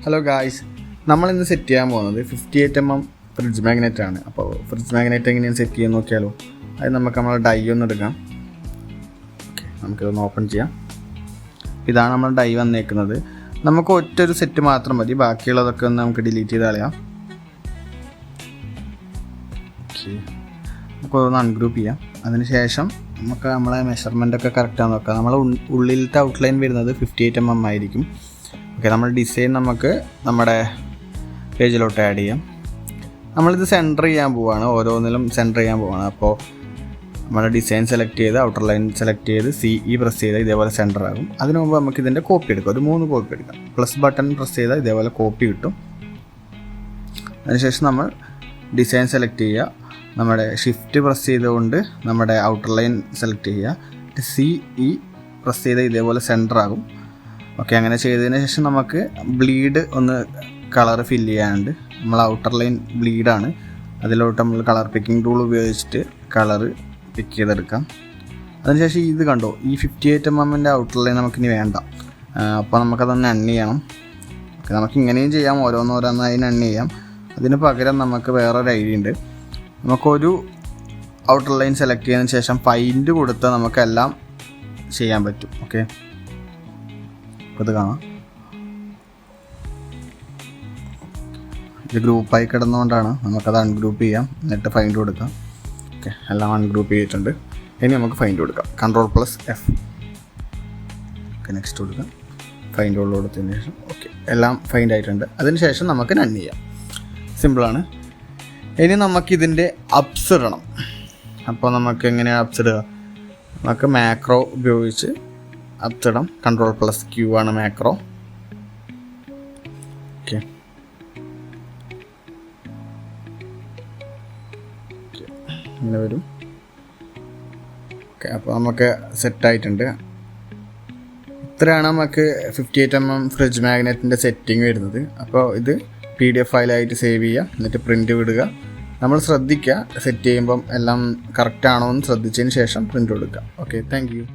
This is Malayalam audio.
ഹലോ ഗായ്സ്, നമ്മളിന്ന് സെറ്റ് ചെയ്യാൻ പോകുന്നത് 58mm ഫ്രിഡ്ജ് മാഗ്നറ്റ് ആണ്. അപ്പോൾ ഫ്രിഡ്ജ് മാഗ്നറ്റ് എങ്ങനെയാണ് സെറ്റ് ചെയ്യാൻ നോക്കിയാലോ. അത് നമുക്ക് നമ്മളെ ഡൈ ഒന്ന് എടുക്കാം. ഓക്കെ, നമുക്കിതൊന്ന് ഓപ്പൺ ചെയ്യാം. ഇതാണ് നമ്മൾ ഡൈ വന്നേക്കുന്നത്. നമുക്ക് ഒറ്റൊരു സെറ്റ് മാത്രം മതി, ബാക്കിയുള്ളതൊക്കെ ഒന്ന് നമുക്ക് ഡിലീറ്റ് ചെയ്ത് കളയാം. ഓക്കെ, നമുക്കൊന്ന് അൺഗ്രൂപ്പ് ചെയ്യാം. അതിനുശേഷം നമുക്ക് നമ്മളെ മെഷർമെൻറ്റൊക്കെ കറക്റ്റാന്ന് നോക്കാം. നമ്മളെ ഉള്ളിലത്തെ ഔട്ട്ലൈൻ വരുന്നത് 58mm ആയിരിക്കും. ഓക്കെ, നമ്മൾ ഡിസൈൻ നമുക്ക് നമ്മുടെ പേജിലോട്ട് ആഡ് ചെയ്യാം. നമ്മളിത് സെൻറ്റർ ചെയ്യാൻ പോവുകയാണ്, ഓരോന്നിലും സെൻറ്റർ ചെയ്യാൻ പോവുകയാണ്. അപ്പോൾ നമ്മുടെ ഡിസൈൻ സെലക്ട് ചെയ്ത് ഔട്ടർ ലൈൻ സെലക്ട് ചെയ്ത് CE പ്രസ് ചെയ്താൽ ഇതേപോലെ സെൻറ്റർ ആകും. അതിനു മുമ്പ് നമുക്ക് ഇതിൻ്റെ കോപ്പി എടുക്കാം. ഒരു 3 കോപ്പി എടുക്കാം. പ്ലസ് ബട്ടൺ പ്രസ് ചെയ്താൽ ഇതേപോലെ കോപ്പി കിട്ടും. അതിനുശേഷം നമ്മൾ ഡിസൈൻ സെലക്ട് ചെയ്യുക. നമ്മുടെ ഷിഫ്റ്റ് പ്രസ് ചെയ്തുകൊണ്ട് നമ്മുടെ ഔട്ടർ ലൈൻ സെലക്ട് ചെയ്യുക. CE പ്രസ് ചെയ്താൽ ഇതേപോലെ സെൻറ്റർ ആകും. ഓക്കെ, അങ്ങനെ ചെയ്തതിന് ശേഷം നമുക്ക് ബ്ലീഡ് ഒന്ന് കളർ ഫില്ല് ചെയ്യാനുണ്ട്. നമ്മൾ ഔട്ടർ ലൈൻ ബ്ലീഡാണ്. അതിലോട്ട് നമ്മൾ കളർ പിക്കിംഗ് ടൂൾ ഉപയോഗിച്ചിട്ട് കളർ പിക്ക് ചെയ്തെടുക്കാം. അതിനുശേഷം ഇത് കണ്ടോ, ഈ 58mm ഔട്ടർ ലൈൻ നമുക്കിനി വേണ്ട. അപ്പോൾ നമുക്കതൊന്ന് എണ്ണ ചെയ്യണം. ഓക്കെ, നമുക്ക് ഇങ്ങനെയും ചെയ്യാം, ഓരോന്നോരോന്നായി എണ്ണ ചെയ്യാം. അതിന് പകരം നമുക്ക് വേറൊരു ഐഡിയ ഉണ്ട്. നമുക്കൊരു ഔട്ടർ ലൈൻ സെലക്ട് ചെയ്തതിന് ശേഷം ഫൈൻഡ് കൊടുത്ത് നമുക്കെല്ലാം ചെയ്യാൻ പറ്റും. ഓക്കെ, ഇത് കാണാം. ഇത് ഗ്രൂപ്പായി കിടന്നുകൊണ്ടാണ്, നമുക്കത് അൺഗ്രൂപ്പ് ചെയ്യാം. എന്നിട്ട് ഫൈൻഡ് കൊടുക്കാം. ഓക്കെ, എല്ലാം അൺഗ്രൂപ്പ് ചെയ്തിട്ടുണ്ട്. ഇനി നമുക്ക് ഫൈൻഡ് കൊടുക്കാം. Ctrl+F. ഓക്കെ, നെക്സ്റ്റ് കൊടുക്കാം. ഫൈൻഡ് ഓൾ കൊടുത്തതിന് ശേഷം ഓക്കെ, എല്ലാം ഫൈൻഡ് ആയിട്ടുണ്ട്. അതിന് ശേഷം നമുക്ക് റൺ ചെയ്യാം. സിമ്പിളാണ്. ഇനി നമുക്കിതിൻ്റെ അപ്സ് ഇടണം. അപ്പോൾ നമുക്ക് എങ്ങനെയാണ് അപ്സ് ഇടുക? നമുക്ക് മാക്രോ ഉപയോഗിച്ച് അപ്സ് ഇടാം. Ctrl+Q ആണ് മാക്രോ. ഓക്കെ, ഇങ്ങനെ വരും. ഓക്കെ, അപ്പോൾ നമുക്ക് സെറ്റായിട്ടുണ്ട്. ഇത്രയാണ് നമുക്ക് 58mm ഫ്രിഡ്ജ് മാഗ്നറ്റിൻ്റെ സെറ്റിംഗ് വരുന്നത്. അപ്പോൾ ഇത് PDF ഫയലായിട്ട് സേവ് ചെയ്യുക, എന്നിട്ട് പ്രിൻ്റ് വിടുക. നമ്മൾ ശ്രദ്ധിക്കുക, സെറ്റ് ചെയ്യുമ്പം എല്ലാം കറക്റ്റ് ആണോ എന്ന് ശ്രദ്ധിച്ചതിന് ശേഷം പ്രിൻ്റ് കൊടുക്കുക. Okay, thank you.